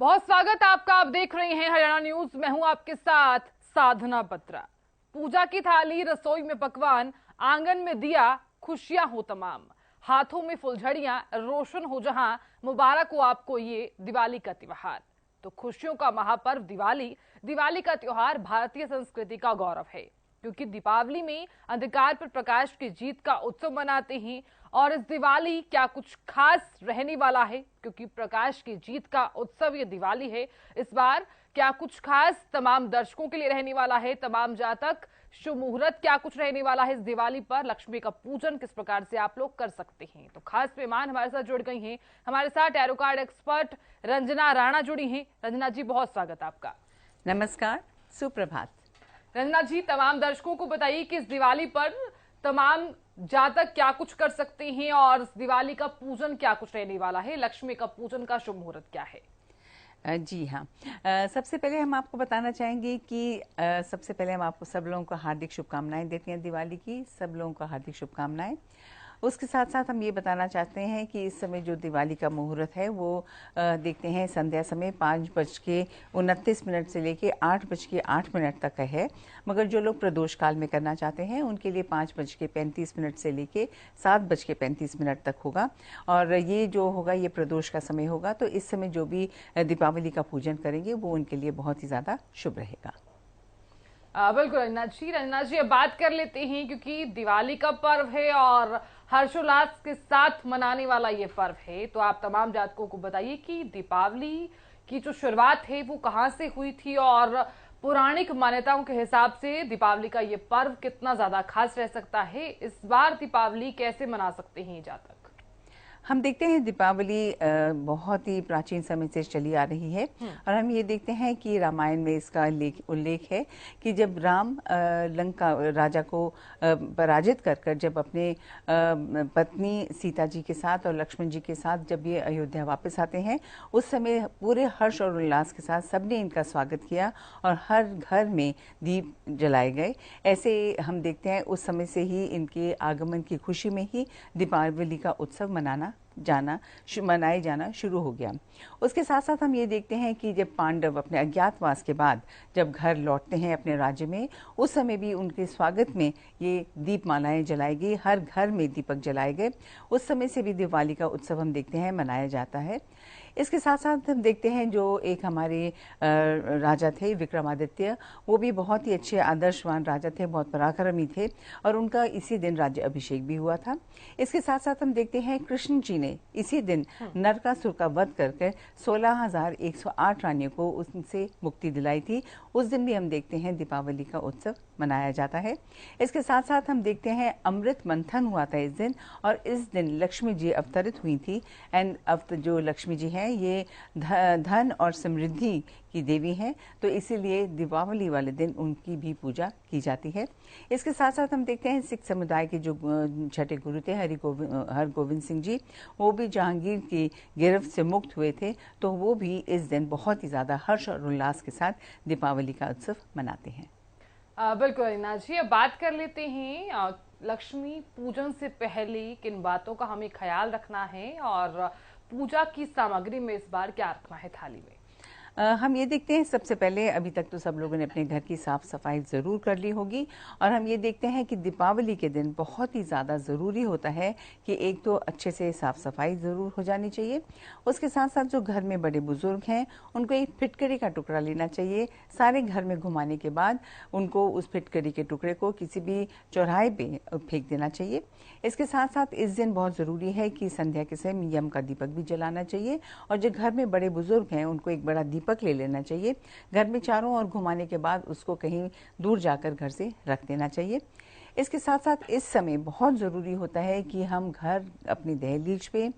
बहुत स्वागत आपका। आप देख रहे हैं हरियाणा न्यूज। मैं हूं आपके साथ साधना बत्रा। पूजा की थाली, रसोई में पकवान, आंगन में दिया, खुशियां हो तमाम, हाथों में फुलझड़ियां, रोशन हो जहां, मुबारक हो आपको ये दिवाली का त्योहार। तो खुशियों का महापर्व दिवाली, दिवाली का त्योहार भारतीय संस्कृति का गौरव है, क्योंकि दीपावली में अंधकार पर प्रकाश की जीत का उत्सव मनाते हैं। और इस दिवाली क्या कुछ खास रहने वाला है, क्योंकि प्रकाश की जीत का उत्सव ये दिवाली है। इस बार क्या कुछ खास तमाम दर्शकों के लिए रहने वाला है, तमाम जातक, शुभ मुहूर्त क्या कुछ रहने वाला है इस दिवाली पर, लक्ष्मी का पूजन किस प्रकार से आप लोग कर सकते हैं। तो खास मेहमान हमारे साथ जुड़ गई हैं। हमारे साथ tarot card expert Ranjana Rana जुड़ी हैं। रंजना जी, बहुत स्वागत आपका। नमस्कार, सुप्रभात। रंजना जी, तमाम दर्शकों को बताइए कि इस दिवाली पर तमाम जातक क्या कुछ कर सकते हैं और इस दिवाली का पूजन क्या कुछ रहने वाला है, लक्ष्मी का पूजन का शुभ मुहूर्त क्या है। जी हाँ। सबसे पहले हम आपको बताना चाहेंगे कि सबसे पहले हम आपको सब लोगों को हार्दिक शुभकामनाएं देते हैं दिवाली की। सब लोगों को हार्दिक शुभकामनाएं। उसके साथ साथ हम ये बताना चाहते हैं कि इस समय जो दिवाली का मुहूर्त है वो देखते हैं संध्या समय 5:29 से लेके 8:08 तक का है। मगर जो लोग प्रदोष काल में करना चाहते हैं उनके लिए 5:35 से लेके 7:35 तक होगा। और ये जो होगा ये प्रदोष का समय होगा। तो इस समय जो भी दीपावली का पूजन करेंगे वो उनके लिए बहुत ही ज़्यादा शुभ रहेगा। बिल्कुल रंजना जी, अब बात कर लेते हैं, क्योंकि दिवाली का पर्व है और हर्षोल्लास के साथ मनाने वाला ये पर्व है। तो आप तमाम जातकों को बताइए कि दीपावली की जो शुरुआत है वो कहाँ से हुई थी और पौराणिक मान्यताओं के हिसाब से दीपावली का ये पर्व कितना ज्यादा खास रह सकता है। इस बार दीपावली कैसे मना सकते हैं जातक। हम देखते हैं दीपावली बहुत ही प्राचीन समय से चली आ रही है। और हम ये देखते हैं कि रामायण में इसका उल्लेख है कि जब राम लंका राजा को पराजित कर जब अपने पत्नी सीता जी के साथ और लक्ष्मण जी के साथ जब ये अयोध्या वापस आते हैं, उस समय पूरे हर्ष और उल्लास के साथ सबने इनका स्वागत किया और हर घर में दीप जलाए गए। ऐसे हम देखते हैं उस समय से ही इनके आगमन की खुशी में ही दीपावली का उत्सव मनाए जाना शुरू हो गया। उसके साथ साथ हम ये देखते हैं कि जब पांडव अपने अज्ञातवास के बाद जब घर लौटते हैं अपने राज्य में, उस समय भी उनके स्वागत में ये दीपमालाएं जलाई गई, हर घर में दीपक जलाए गए। उस समय से भी दिवाली का उत्सव हम देखते हैं मनाया जाता है। इसके साथ साथ हम देखते हैं जो एक हमारे राजा थे विक्रमादित्य, वो भी बहुत ही अच्छे आदर्शवान राजा थे, बहुत पराक्रमी थे और उनका इसी दिन राज्य अभिषेक भी हुआ था। इसके साथ साथ हम देखते हैं कृष्ण जी ने इसी दिन नरकासुर का वध करके 16,108 रानियों को उनसे मुक्ति दिलाई थी। उस दिन भी हम देखते हैं दीपावली का उत्सव मनाया जाता है। इसके साथ साथ हम देखते हैं अमृत मंथन हुआ था इस दिन, और इस दिन लक्ष्मी जी अवतरित हुई थी। एंड अब जो लक्ष्मी जी हैं ये धन और समृद्धि की देवी हैं, तो इसीलिए दीपावली वाले दिन उनकी भी पूजा की जाती है। इसके साथ साथ हम देखते हैं सिख समुदाय के जो छठे गुरु थे हरगोविंद सिंह जी, वो भी जहांगीर की गिरफ्त से मुक्त हुए थे, तो वो भी इस दिन बहुत ही ज़्यादा हर्ष और उल्लास के साथ दीपावली का उत्सव मनाते हैं। बिल्कुल रीना जी, अब बात कर लेते हैं लक्ष्मी पूजन से पहले किन बातों का हमें ख्याल रखना है और पूजा की सामग्री में इस बार क्या रखना है थाली में। हम ये देखते हैं सबसे पहले, अभी तक तो सब लोगों ने अपने घर की साफ सफाई ज़रूर कर ली होगी, और हम ये देखते हैं कि दीपावली के दिन बहुत ही ज़्यादा ज़रूरी होता है कि एक तो अच्छे से साफ सफाई ज़रूर हो जानी चाहिए। उसके साथ साथ जो घर में बड़े बुजुर्ग हैं उनको एक फिटकरी का टुकड़ा लेना चाहिए। सारे घर में घुमाने के बाद उनको उस फिटकरी के टुकड़े को किसी भी चौराहे पे फेंक देना चाहिए। इसके साथ साथ इस दिन बहुत ज़रूरी है कि संध्या के समय यम का दीपक भी जलाना चाहिए, और जो घर में बड़े बुजुर्ग हैं उनको एक बड़ा दीपक ले लेना चाहिए। घर में चारों ओर घुमाने के बाद उसको कहीं दूर जाकर घर से रख देना चाहिए। इसके साथ साथ इस समय बहुत ज़रूरी होता है कि हम घर, अपनी दहलीज पे,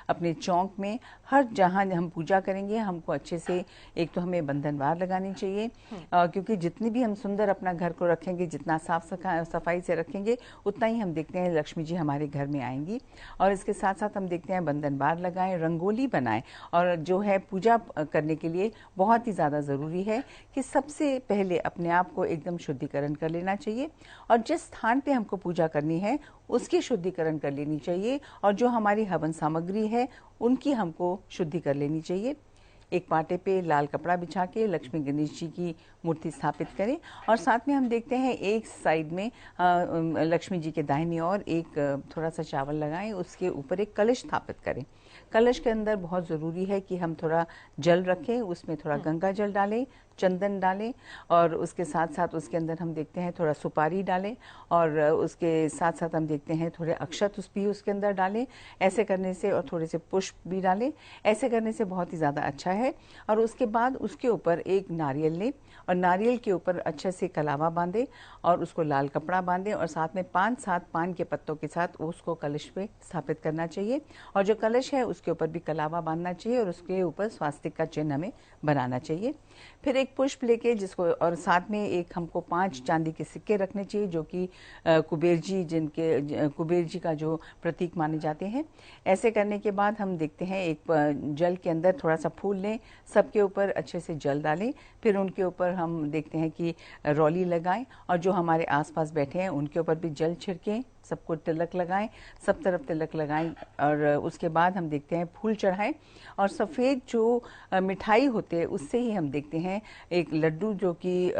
अपने चौक में, हर जहाँ हम पूजा करेंगे हमको अच्छे से एक तो हमें बंधनवार लगानी चाहिए, क्योंकि जितनी भी हम सुंदर अपना घर को रखेंगे, जितना साफ सफाई से रखेंगे, उतना ही हम देखते हैं लक्ष्मी जी हमारे घर में आएंगी। और इसके साथ साथ हम देखते हैं बंधनवार लगाएं, रंगोली बनाएं, और जो है पूजा करने के लिए बहुत ही ज़्यादा ज़रूरी है कि सबसे पहले अपने आप को एकदम शुद्धिकरण कर लेना चाहिए, और जिस स्थान पे हमको पूजा करनी है उसकी शुद्धिकरण कर लेनी चाहिए, और जो हमारी हवन सामग्री है उनकी हमको शुद्धि कर लेनी चाहिए। एक पाटे पे लाल कपड़ा बिछा के लक्ष्मी गणेश जी की मूर्ति स्थापित करें और साथ में हम देखते हैं एक साइड में लक्ष्मी जी के दाहिनी ओर एक थोड़ा सा चावल लगाएं, उसके ऊपर एक कलश स्थापित करें। कलश के अंदर बहुत ज़रूरी है कि हम थोड़ा जल रखें, उसमें थोड़ा गंगा जल डालें, चंदन डालें और उसके साथ साथ उसके अंदर हम देखते हैं थोड़ा सुपारी डालें और उसके साथ साथ हम देखते हैं थोड़े अक्षत भी उसके अंदर डालें। ऐसे करने से और थोड़े से पुष्प भी डालें, ऐसे करने से बहुत ही ज़्यादा अच्छा है। और उसके बाद उसके ऊपर एक नारियल लें और नारियल के ऊपर अच्छे से कलावा बांधें और उसको लाल कपड़ा बांधें और साथ में 5-7 पान के पत्तों के साथ उसको कलश पे स्थापित करना चाहिए और जो कलश है उसके ऊपर भी कलावा बांधना चाहिए और उसके ऊपर स्वास्तिक का चिन्ह हमें बनाना चाहिए। फिर एक पुष्प लेके जिसको और साथ में एक हमको 5 चांदी के सिक्के रखने चाहिए जो कि कुबेर जी का जो प्रतीक माने जाते हैं। ऐसे करने के बाद हम देखते हैं एक जल के अंदर थोड़ा सा फूल लें, सबके ऊपर अच्छे से जल डालें, फिर उनके ऊपर हम देखते हैं कि रौली लगाएं और जो हमारे आसपास बैठे हैं उनके ऊपर भी जल छिड़कें, सबको तिलक लगाएं, सब तरफ तिलक लगाएं और उसके बाद हम देखते हैं फूल चढ़ाएं और सफ़ेद जो मिठाई होते हैं उससे ही हम देखते हैं एक लड्डू जो कि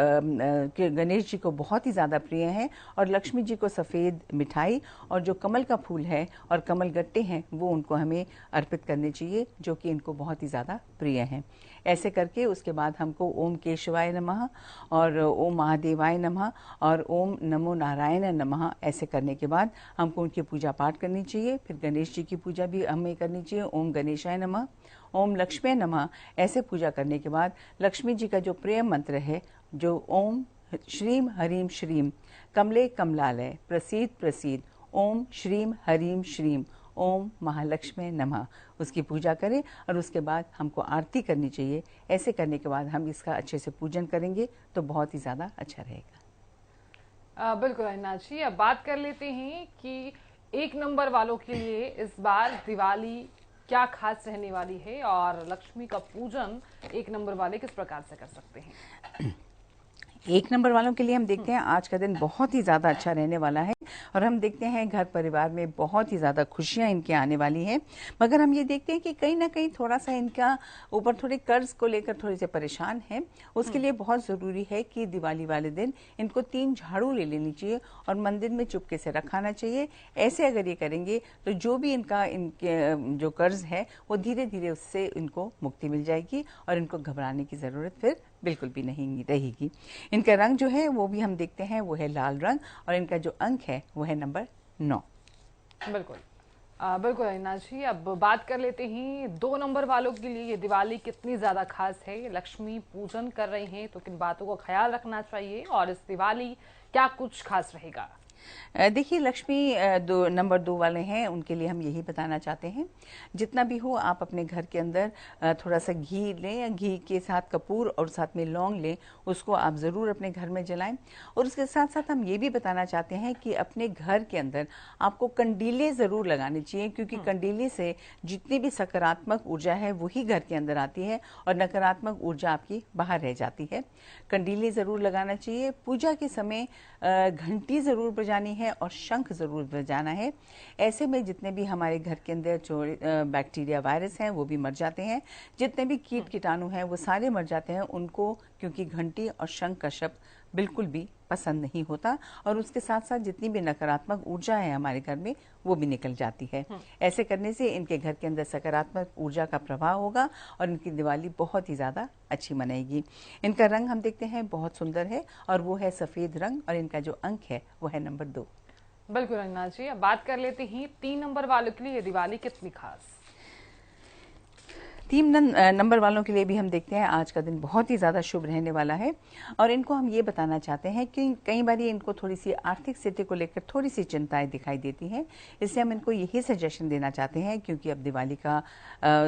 गणेश जी को बहुत ही ज़्यादा प्रिय है और लक्ष्मी जी को सफ़ेद मिठाई और जो कमल का फूल है और कमल गट्टे हैं वो उनको हमें अर्पित करने चाहिए जो कि इनको बहुत ही ज़्यादा प्रिय हैं। ऐसे करके उसके बाद हमको ओम केशवाय नमः और ओम महादेवाय नमः और ओम नमो नारायण नमः ऐसे करने के बाद हमको उनकी पूजा पाठ करनी चाहिए। फिर गणेश जी की पूजा भी हमें करनी चाहिए, ओम गणेशाय नमः, ओम लक्ष्मी नमः। ऐसे पूजा करने के बाद लक्ष्मी जी का जो प्रिय मंत्र है जो ओम श्रीम हरीम श्रीम कमले कमलालय प्रसीद प्रसीद ओम श्रीम हरीम श्रीम ओम महालक्ष्मी नमः, उसकी पूजा करें और उसके बाद हमको आरती करनी चाहिए। ऐसे करने के बाद हम इसका अच्छे से पूजन करेंगे तो बहुत ही ज़्यादा अच्छा रहेगा। बिल्कुल अनिता जी, अब बात कर लेते हैं कि 1 नंबर वालों के लिए इस बार दिवाली क्या खास रहने वाली है और लक्ष्मी का पूजन 1 नंबर वाले किस प्रकार से कर सकते हैं। 1 नंबर वालों के लिए हम देखते हैं आज का दिन बहुत ही ज़्यादा अच्छा रहने वाला है और हम देखते हैं घर परिवार में बहुत ही ज़्यादा खुशियां इनके आने वाली हैं। मगर हम ये देखते हैं कि कहीं ना कहीं थोड़ा सा इनका ऊपर थोड़े कर्ज को लेकर थोड़े से परेशान हैं। उसके लिए बहुत ज़रूरी है कि दिवाली वाले दिन इनको 3 झाड़ू ले लेनी चाहिए और मंदिर में चुपके से रखाना चाहिए। ऐसे अगर ये करेंगे तो जो भी इनके जो कर्ज है वो धीरे धीरे उससे इनको मुक्ति मिल जाएगी और इनको घबराने की ज़रूरत फिर बिल्कुल भी नहीं रहेगी। इनका रंग जो है वो भी हम देखते हैं वो है लाल रंग और इनका जो अंक है वो है नंबर 9। बिल्कुल बिल्कुल अनिता जी, अब बात कर लेते हैं 2 नंबर वालों के लिए ये दिवाली कितनी ज्यादा खास है। लक्ष्मी पूजन कर रहे हैं तो किन बातों का ख्याल रखना चाहिए और इस दिवाली क्या कुछ खास रहेगा। देखिए लक्ष्मी नंबर 2 वाले हैं उनके लिए हम यही बताना चाहते हैं जितना भी हो आप अपने घर के अंदर थोड़ा सा घी लें या घी के साथ कपूर और साथ में लौंग लें, उसको आप ज़रूर अपने घर में जलाएं। और उसके साथ साथ हम ये भी बताना चाहते हैं कि अपने घर के अंदर आपको कंडीले ज़रूर लगाने चाहिए क्योंकि कंडीले से जितनी भी सकारात्मक ऊर्जा है वही घर के अंदर आती है और नकारात्मक ऊर्जा आपकी बाहर रह जाती है। कंडीले ज़रूर लगाना चाहिए। पूजा के समय घंटी ज़रूर बजानी है और शंख ज़रूर बजाना है। ऐसे में जितने भी हमारे घर के अंदर जो बैक्टीरिया वायरस हैं वो भी मर जाते हैं, जितने भी कीट कीटाणु हैं वो सारे मर जाते हैं उनको, क्योंकि घंटी और शंख का शब्द बिल्कुल भी पसंद नहीं होता और उसके साथ साथ जितनी भी नकारात्मक ऊर्जा है हमारे घर में वो भी निकल जाती है। ऐसे करने से इनके घर के अंदर सकारात्मक ऊर्जा का प्रभाव होगा और इनकी दिवाली बहुत ही ज़्यादा अच्छी मनाएगी। इनका रंग हम देखते हैं बहुत सुंदर है और वो है सफ़ेद रंग और इनका जो अंक है वो है नंबर 2। बिल्कुल रंगनाथ जी, अब बात कर लेते हैं 3 नंबर वालों के लिए दिवाली कितनी खास। 3 नंबर वालों के लिए भी हम देखते हैं आज का दिन बहुत ही ज़्यादा शुभ रहने वाला है और इनको हम ये बताना चाहते हैं कि कई बार इनको थोड़ी सी आर्थिक स्थिति को लेकर थोड़ी सी चिंताएं दिखाई देती हैं। इसलिए हम इनको यही सजेशन देना चाहते हैं क्योंकि अब दिवाली का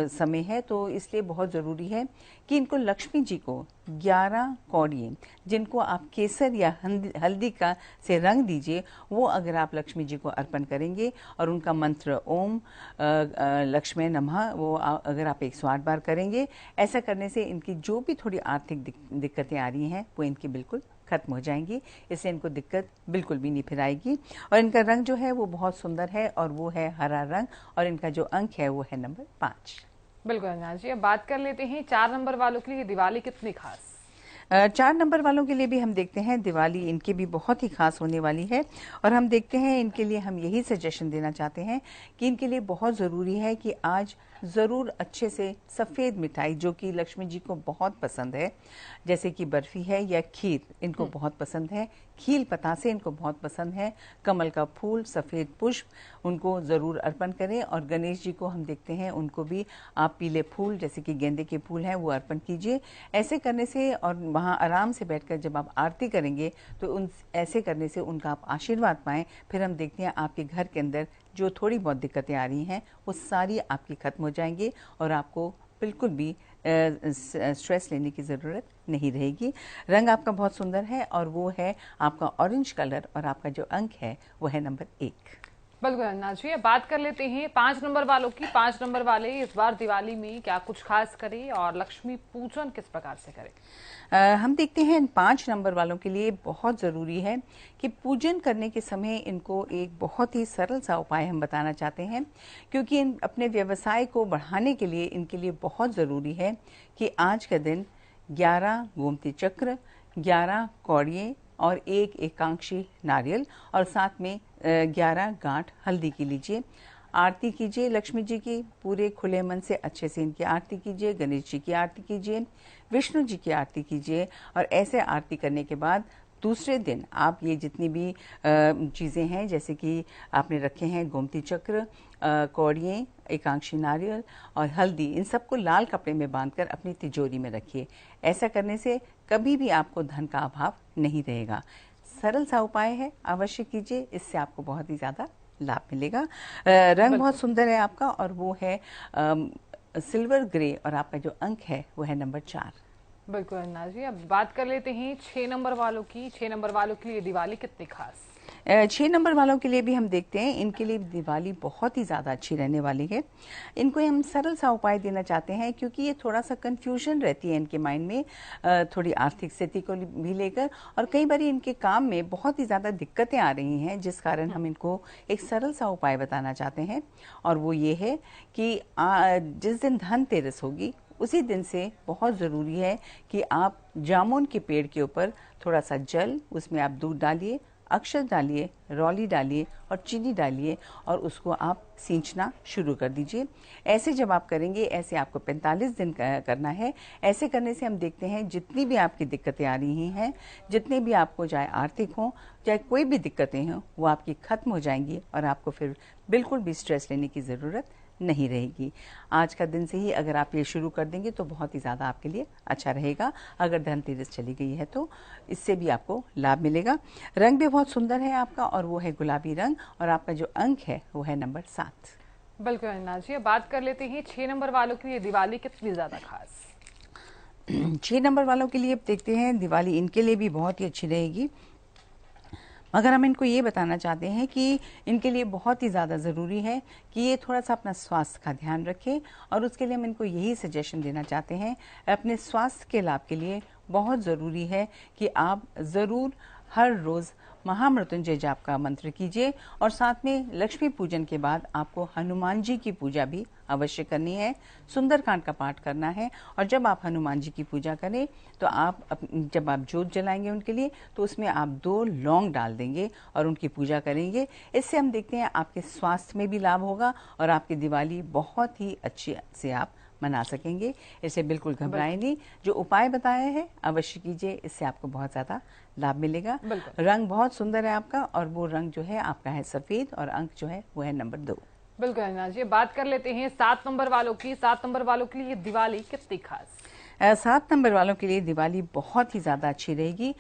समय है तो इसलिए बहुत ज़रूरी है कि इनको लक्ष्मी जी को 11 कौड़ियाँ जिनको आप केसर या हल्दी का से रंग दीजिए वो अगर आप लक्ष्मी जी को अर्पण करेंगे और उनका मंत्र ओम लक्ष्मी नमः वो अगर आप 108 बार करेंगे, ऐसा करने से इनकी जो भी थोड़ी आर्थिक दिक्कतें आ रही हैं वो इनकी बिल्कुल खत्म हो जाएंगी। इससे इनको दिक्कत बिल्कुल भी नहीं फिर आएगी और इनका रंग जो है वो बहुत सुंदर है और वो है हरा रंग और इनका जो अंक है वो है नंबर 5। बिल्कुल अविनाश जी, अब बात कर लेते हैं 4 नंबर वालों के लिए दिवाली कितनी खास। 4 नंबर वालों के लिए भी हम देखते हैं दिवाली इनकी भी बहुत ही खास होने वाली है। और हम देखते हैं इनके लिए हम यही सजेशन देना चाहते हैं कि इनके लिए बहुत ज़रूरी है कि आज ज़रूर अच्छे से सफ़ेद मिठाई जो कि लक्ष्मी जी को बहुत पसंद है, जैसे कि बर्फ़ी है या खीर इनको बहुत पसंद है, खील पतासे इनको बहुत पसंद है, कमल का फूल, सफ़ेद पुष्प उनको ज़रूर अर्पण करें। और गणेश जी को हम देखते हैं उनको भी आप पीले फूल जैसे कि गेंदे के फूल हैं वो अर्पण कीजिए। ऐसे करने से और वहाँ आराम से बैठकर जब आप आरती करेंगे तो उन ऐसे करने से उनका आप आशीर्वाद पाएं। फिर हम देखते हैं आपके घर के अंदर जो थोड़ी बहुत दिक्कतें आ रही हैं वो सारी आपकी खत्म हो जाएंगी और आपको बिल्कुल भी स्ट्रेस लेने की ज़रूरत नहीं रहेगी। रंग आपका बहुत सुंदर है और वो है आपका ऑरेंज कलर और आपका जो अंक है वो है नंबर 1। बिल्कुल अविनाश जी, अब बात कर लेते हैं 5 नंबर वालों की। 5 नंबर वाले इस बार दिवाली में क्या कुछ खास करें और लक्ष्मी पूजन किस प्रकार से करें। हम देखते हैं 5 नंबर वालों के लिए बहुत ज़रूरी है कि पूजन करने के समय इनको एक बहुत ही सरल सा उपाय हम बताना चाहते हैं, क्योंकि इन अपने व्यवसाय को बढ़ाने के लिए इनके लिए बहुत ज़रूरी है कि आज का दिन 11 गोमती चक्र, 11 कौड़िये और 1 एकांशी नारियल और साथ में 11 गांठ हल्दी की लीजिए। आरती कीजिए लक्ष्मी जी की, पूरे खुले मन से अच्छे से इनकी आरती कीजिए। गणेश जी की आरती कीजिए, विष्णु जी की आरती कीजिए। और ऐसे आरती करने के बाद दूसरे दिन आप ये जितनी भी चीज़ें हैं जैसे कि आपने रखे हैं गोमती चक्र, कौड़िये, एकांशी नारियल और हल्दी, इन सबको लाल कपड़े में बांधकर अपनी तिजोरी में रखिए। ऐसा करने से कभी भी आपको धन का अभाव नहीं रहेगा। सरल सा उपाय है, अवश्य कीजिए, इससे आपको बहुत ही ज़्यादा लाभ मिलेगा। रंग बहुत सुंदर है आपका और वो है सिल्वर ग्रे और आपका जो अंक है वो है नंबर 4। बिल्कुल अविनाश जी, अब बात कर लेते हैं 6 नंबर वालों की। 6 नंबर वालों के लिए दिवाली कितनी खास। 6 नंबर वालों के लिए भी हम देखते हैं इनके लिए दिवाली बहुत ही ज़्यादा अच्छी रहने वाली है। इनको हम सरल सा उपाय देना चाहते हैं क्योंकि ये थोड़ा सा कंफ्यूजन रहती है इनके माइंड में, थोड़ी आर्थिक स्थिति को भी लेकर, और कई बार इनके काम में बहुत ही ज़्यादा दिक्कतें आ रही हैं, जिस कारण हम इनको एक सरल सा उपाय बताना चाहते हैं। और वो ये है कि जिस दिन धनतेरस होगी उसी दिन से बहुत ज़रूरी है कि आप जामुन के पेड़ के ऊपर थोड़ा सा जल, उसमें आप दूध डालिए, अक्षत डालिए, रौली डालिए और चीनी डालिए और उसको आप सींचना शुरू कर दीजिए। ऐसे जब आप करेंगे, ऐसे आपको 45 दिन करना है। ऐसे करने से हम देखते हैं जितनी भी आपकी दिक्कतें आ रही हैं, जितने भी आपको चाहे आर्थिक हों चाहे कोई भी दिक्कतें हों, वो आपकी खत्म हो जाएंगी और आपको फिर बिल्कुल भी स्ट्रेस लेने की ज़रूरत नहीं रहेगी। आज का दिन से ही अगर आप ये शुरू कर देंगे तो बहुत ही ज़्यादा आपके लिए अच्छा रहेगा। अगर धनतेरस चली गई है तो इससे भी आपको लाभ मिलेगा। रंग भी बहुत सुंदर है आपका और वो है गुलाबी रंग और आपका जो अंक है वो है नंबर 7। बिल्कुल अविनाश जी, बात कर लेते हैं 6 नंबर वालों के लिए दिवाली कितनी ज्यादा खास। 6 नंबर वालों के लिए देखते हैं दिवाली इनके लिए भी बहुत ही अच्छी रहेगी, मगर हम इनको ये बताना चाहते हैं कि इनके लिए बहुत ही ज़्यादा ज़रूरी है कि ये थोड़ा सा अपना स्वास्थ्य का ध्यान रखें। और उसके लिए हम इनको यही सजेशन देना चाहते हैं, अपने स्वास्थ्य के लाभ के लिए बहुत ज़रूरी है कि आप ज़रूर हर रोज़ महामृत्युंजय जाप का मंत्र कीजिए और साथ में लक्ष्मी पूजन के बाद आपको हनुमान जी की पूजा भी अवश्य करनी है, सुंदरकांड का पाठ करना है। और जब आप हनुमान जी की पूजा करें तो जब आप जोत जलाएंगे उनके लिए तो उसमें आप 2 लौंग डाल देंगे और उनकी पूजा करेंगे। इससे हम देखते हैं आपके स्वास्थ्य में भी लाभ होगा और आपकी दिवाली बहुत ही अच्छी से आप मना सकेंगे। इसे बिल्कुल घबराएं नहीं, जो उपाय बताया है अवश्य कीजिए, इससे आपको बहुत ज़्यादा लाभ मिलेगा। रंग बहुत सुंदर है आपका और वो रंग जो है आपका है सफ़ेद और अंक जो है वो है नंबर 2। बिल्कुल अविनाश जी, बात कर लेते हैं 7 नंबर वालों की। 7 नंबर वालों के लिए दिवाली कितनी खास। 7 नंबर वालों के लिए दिवाली बहुत ही ज़्यादा अच्छी रहेगी।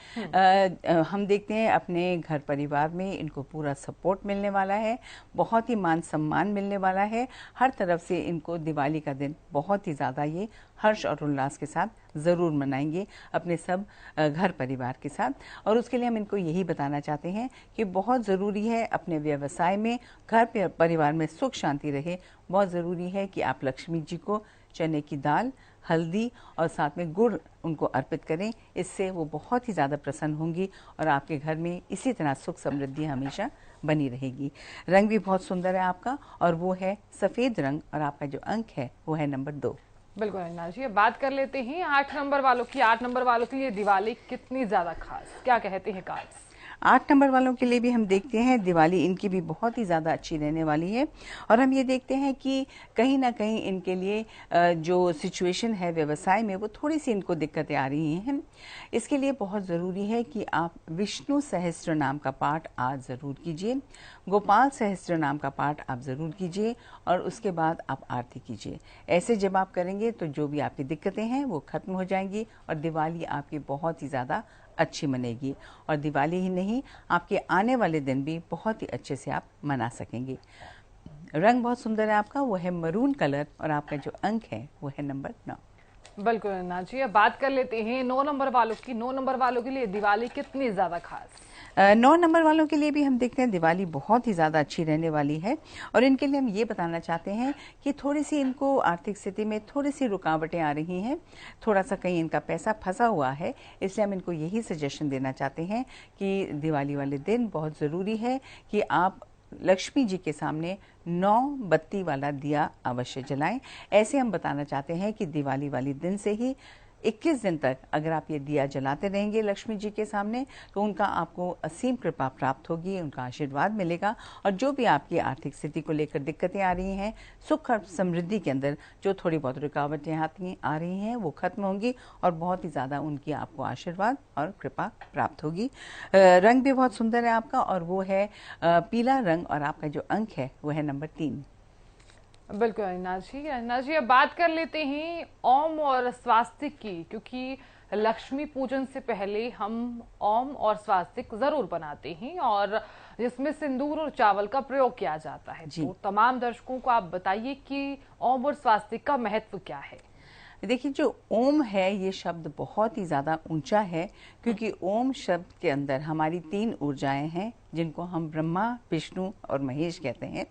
हम देखते हैं अपने घर परिवार में इनको पूरा सपोर्ट मिलने वाला है, बहुत ही मान सम्मान मिलने वाला है। हर तरफ से इनको दिवाली का दिन बहुत ही ज़्यादा ये हर्ष और उल्लास के साथ ज़रूर मनाएंगे अपने सब घर परिवार के साथ। और उसके लिए हम इनको यही बताना चाहते हैं कि बहुत ज़रूरी है अपने व्यवसाय में, घर परिवार में सुख शांति रहे। बहुत ज़रूरी है कि आप लक्ष्मी जी को चने की दाल, हल्दी और साथ में गुड़ उनको अर्पित करें। इससे वो बहुत ही ज़्यादा प्रसन्न होंगी और आपके घर में इसी तरह सुख समृद्धि हमेशा बनी रहेगी। रंग भी बहुत सुंदर है आपका और वो है सफेद रंग और आपका जो अंक है वो है नंबर 2। बिल्कुल रंजना जी, अब बात कर लेते हैं 8 नंबर वालों की। 8 नंबर वालों की ये दिवाली कितनी ज्यादा खास, क्या कहते हैं कार्ड्स? 8 नंबर वालों के लिए भी हम देखते हैं दिवाली इनकी भी बहुत ही ज़्यादा अच्छी रहने वाली है और हम ये देखते हैं कि कहीं ना कहीं इनके लिए जो सिचुएशन है व्यवसाय में वो थोड़ी सी इनको दिक्कतें आ रही हैं। इसके लिए बहुत ज़रूरी है कि आप विष्णु सहस्त्र नाम का पाठ आज ज़रूर कीजिए, गोपाल सहस्त्र नाम का पाठ आप ज़रूर कीजिए और उसके बाद आप आरती कीजिए। ऐसे जब आप करेंगे तो जो भी आपकी दिक्कतें हैं वो खत्म हो जाएंगी और दिवाली आपकी बहुत ही ज़्यादा अच्छी मनेगी और दिवाली ही नहीं आपके आने वाले दिन भी बहुत ही अच्छे से आप मना सकेंगे। रंग बहुत सुंदर है आपका, वो है मरून कलर और आपका जो अंक है वो है नंबर 9। बिल्कुल रंजना जी, अब बात कर लेते हैं 9 नंबर वालों की। 9 नंबर वालों के लिए दिवाली कितनी ज्यादा खास? 9 नंबर वालों के लिए भी हम देखते हैं दिवाली बहुत ही ज़्यादा अच्छी रहने वाली है और इनके लिए हम ये बताना चाहते हैं कि थोड़ी सी इनको आर्थिक स्थिति में थोड़ी सी रुकावटें आ रही हैं, थोड़ा सा कहीं इनका पैसा फंसा हुआ है। इसलिए हम इनको यही सजेशन देना चाहते हैं कि दिवाली वाले दिन बहुत ज़रूरी है कि आप लक्ष्मी जी के सामने 9 बत्ती वाला दिया अवश्य जलाएं। ऐसे हम बताना चाहते हैं कि दिवाली वाली दिन से ही 21 दिन तक अगर आप ये दिया जलाते रहेंगे लक्ष्मी जी के सामने तो उनका आपको असीम कृपा प्राप्त होगी, उनका आशीर्वाद मिलेगा और जो भी आपकी आर्थिक स्थिति को लेकर दिक्कतें आ रही हैं, सुख और समृद्धि के अंदर जो थोड़ी बहुत रुकावटें आ रही हैं वो खत्म होंगी और बहुत ही ज़्यादा उनकी आपको आशीर्वाद और कृपा प्राप्त होगी। रंग भी बहुत सुंदर है आपका और वो है पीला रंग और आपका जो अंक है वो है नंबर 3। बिल्कुल रंजना जी, अब बात कर लेते हैं ओम और स्वास्तिक की, क्योंकि लक्ष्मी पूजन से पहले हम ओम और स्वास्तिक जरूर बनाते हैं और जिसमें सिंदूर और चावल का प्रयोग किया जाता है। तो तमाम दर्शकों को आप बताइए कि ओम और स्वास्तिक का महत्व क्या है। देखिए जो ओम है ये शब्द बहुत ही ज़्यादा ऊंचा है क्योंकि ओम शब्द के अंदर हमारी 3 ऊर्जाएं हैं जिनको हम ब्रह्मा, विष्णु और महेश कहते हैं।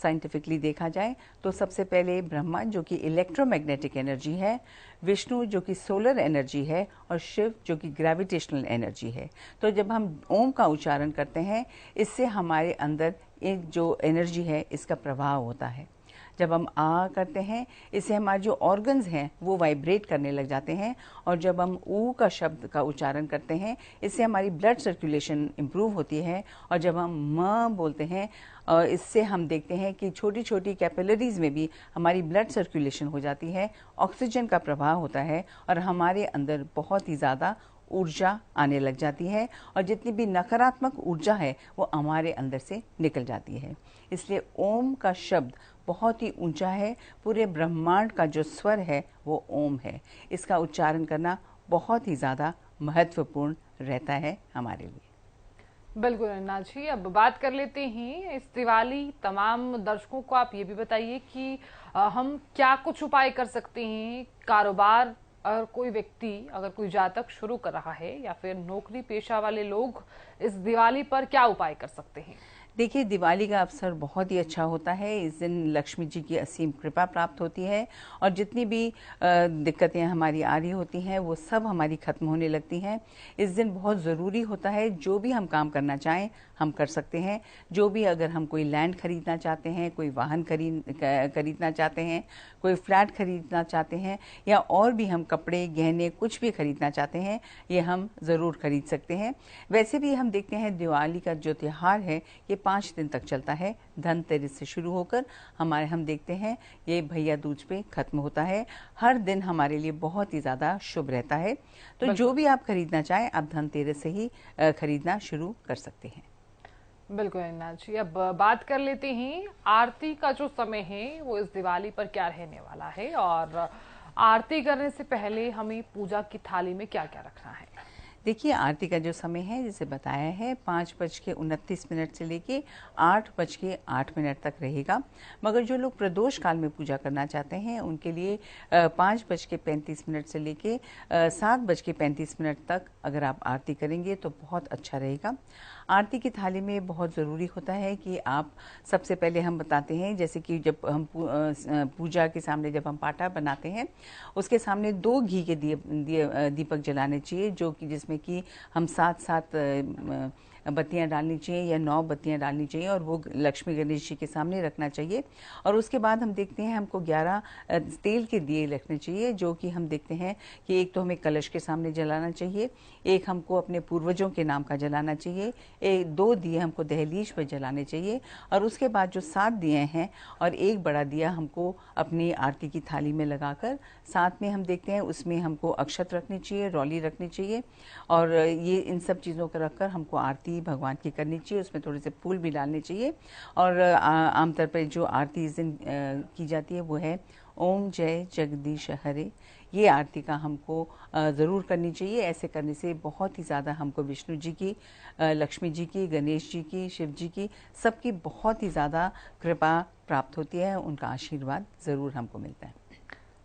साइंटिफिकली देखा जाए तो सबसे पहले ब्रह्मा जो कि इलेक्ट्रोमैग्नेटिक एनर्जी है, विष्णु जो कि सोलर एनर्जी है और शिव जो कि ग्रेविटेशनल एनर्जी है। तो जब हम ओम का उच्चारण करते हैं इससे हमारे अंदर एक जो एनर्जी है इसका प्रभाव होता है। जब हम आ करते हैं इससे हमारे जो ऑर्गन्स हैं वो वाइब्रेट करने लग जाते हैं और जब हम ऊ का शब्द का उच्चारण करते हैं इससे हमारी ब्लड सर्कुलेशन इम्प्रूव होती है और जब हम म बोलते हैं इससे हम देखते हैं कि छोटी छोटी कैपिलरीज में भी हमारी ब्लड सर्कुलेशन हो जाती है, ऑक्सीजन का प्रभाव होता है और हमारे अंदर बहुत ही ज़्यादा ऊर्जा आने लग जाती है और जितनी भी नकारात्मक ऊर्जा है वो हमारे अंदर से निकल जाती है। इसलिए ओम का शब्द बहुत ही ऊंचा है, पूरे ब्रह्मांड का जो स्वर है वो ओम है। इसका उच्चारण करना बहुत ही ज़्यादा महत्वपूर्ण रहता है हमारे लिए। बिल्कुल रंजना जी, अब बात कर लेते हैं इस दिवाली तमाम दर्शकों को आप ये भी बताइए कि हम क्या कुछ उपाय कर सकते हैं। कारोबार और कोई व्यक्ति अगर कोई जातक शुरू कर रहा है या फिर नौकरी पेशा वाले लोग इस दिवाली पर क्या उपाय कर सकते हैं? देखिए दिवाली का अवसर बहुत ही अच्छा होता है। इस दिन लक्ष्मी जी की असीम कृपा प्राप्त होती है और जितनी भी दिक्कतें हमारी आ रही होती हैं वो सब हमारी खत्म होने लगती हैं। इस दिन बहुत ज़रूरी होता है जो भी हम काम करना चाहें हम कर सकते हैं। जो भी अगर हम कोई लैंड खरीदना चाहते हैं, कोई वाहन खरीदना चाहते हैं, कोई फ्लैट खरीदना चाहते हैं या और भी हम कपड़े गहने कुछ भी खरीदना चाहते हैं ये हम ज़रूर खरीद सकते हैं। वैसे भी हम देखते हैं दिवाली का जो त्यौहार है ये 5 दिन तक चलता है। धनतेरस से शुरू होकर हम देखते हैं ये भैया दूज पे खत्म होता है। हर दिन हमारे लिए बहुत ही ज़्यादा शुभ रहता है। तो जो भी आप खरीदना चाहें आप धनतेरस से ही खरीदना शुरू कर सकते हैं। बिल्कुल रंजना जी, अब बात कर लेते हैं आरती का जो समय है वो इस दिवाली पर क्या रहने वाला है और आरती करने से पहले हमें पूजा की थाली में क्या क्या रखना है। देखिए आरती का जो समय है जैसे बताया है 5:29 से लेके 8:08 तक रहेगा। मगर जो लोग प्रदोष काल में पूजा करना चाहते हैं उनके लिए 5:35 से लेके 7:35 तक अगर आप आरती करेंगे तो बहुत अच्छा रहेगा। आरती की थाली में बहुत ज़रूरी होता है कि आप सबसे पहले हम बताते हैं जैसे कि जब हम पूजा के सामने जब हम पाटा बनाते हैं उसके सामने 2 घी के दीपक जलाने चाहिए जो कि जिसमें कि हम 7 बत्तियां डालनी चाहिए या 9 बत्तियां डालनी चाहिए और वो लक्ष्मी गणेश जी के सामने रखना चाहिए। और उसके बाद हम देखते हैं हमको 11 तेल के दिए रखने चाहिए, जो कि हम देखते हैं कि एक तो हमें कलश के सामने जलाना चाहिए, एक हमको अपने पूर्वजों के नाम का जलाना चाहिए, 2 दिए हमको दहलीज पर जलाने चाहिए और उसके बाद जो 7 दिए हैं और एक बड़ा दिया हमको अपनी आरती की थाली में लगाकर साथ में हम देखते हैं उसमें हमको अक्षत रखनी चाहिए, रौली रखनी चाहिए और ये इन सब चीज़ों को रखकर हमको आरती भगवान की करनी चाहिए। उसमें थोड़े से फूल भी डालने चाहिए और आमतौर पर जो आरती इस दिन की जाती है वो है ओम जय जगदीश हरे। ये आरती का हमको ज़रूर करनी चाहिए। ऐसे करने से बहुत ही ज़्यादा हमको विष्णु जी की, लक्ष्मी जी की, गणेश जी की, शिव जी की, सबकी बहुत ही ज़्यादा कृपा प्राप्त होती है। उनका आशीर्वाद ज़रूर हमको मिलता है।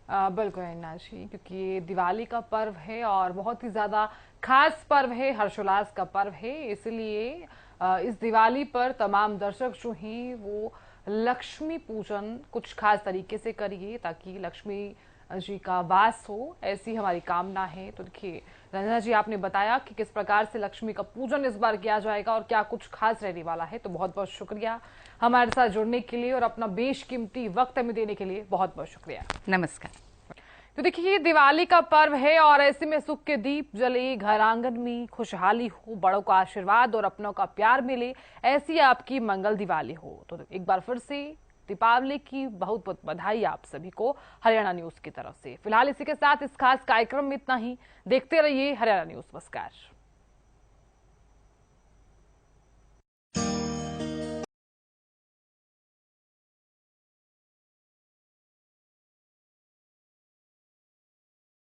बिल्कुल अन्ना जी, क्योंकि ये दिवाली का पर्व है और बहुत ही ज्यादा खास पर्व है, हर्षोल्लास का पर्व है। इसलिए इस दिवाली पर तमाम दर्शक जो हैं वो लक्ष्मी पूजन कुछ खास तरीके से करिए ताकि लक्ष्मी जी का वास हो, ऐसी हमारी कामना है। तो देखिए रंजना जी, आपने बताया कि किस प्रकार से लक्ष्मी का पूजन इस बार किया जाएगा और क्या कुछ खास रहने वाला है। तो बहुत बहुत शुक्रिया हमारे साथ जुड़ने के लिए और अपना बेशकीमती वक्त हमें देने के लिए बहुत बहुत शुक्रिया। नमस्कार। तो देखिए दिवाली का पर्व है और ऐसे में सुख के दीप जले, घर आंगन में खुशहाली हो, बड़ों का आशीर्वाद और अपनों का प्यार मिले, ऐसी आपकी मंगल दिवाली हो। तो एक बार फिर से दीपावली की बहुत बहुत बधाई आप सभी को हरियाणा न्यूज की तरफ से। फिलहाल इसी के साथ इस खास कार्यक्रम में इतना ही। देखते रहिए हरियाणा न्यूज। नमस्कार।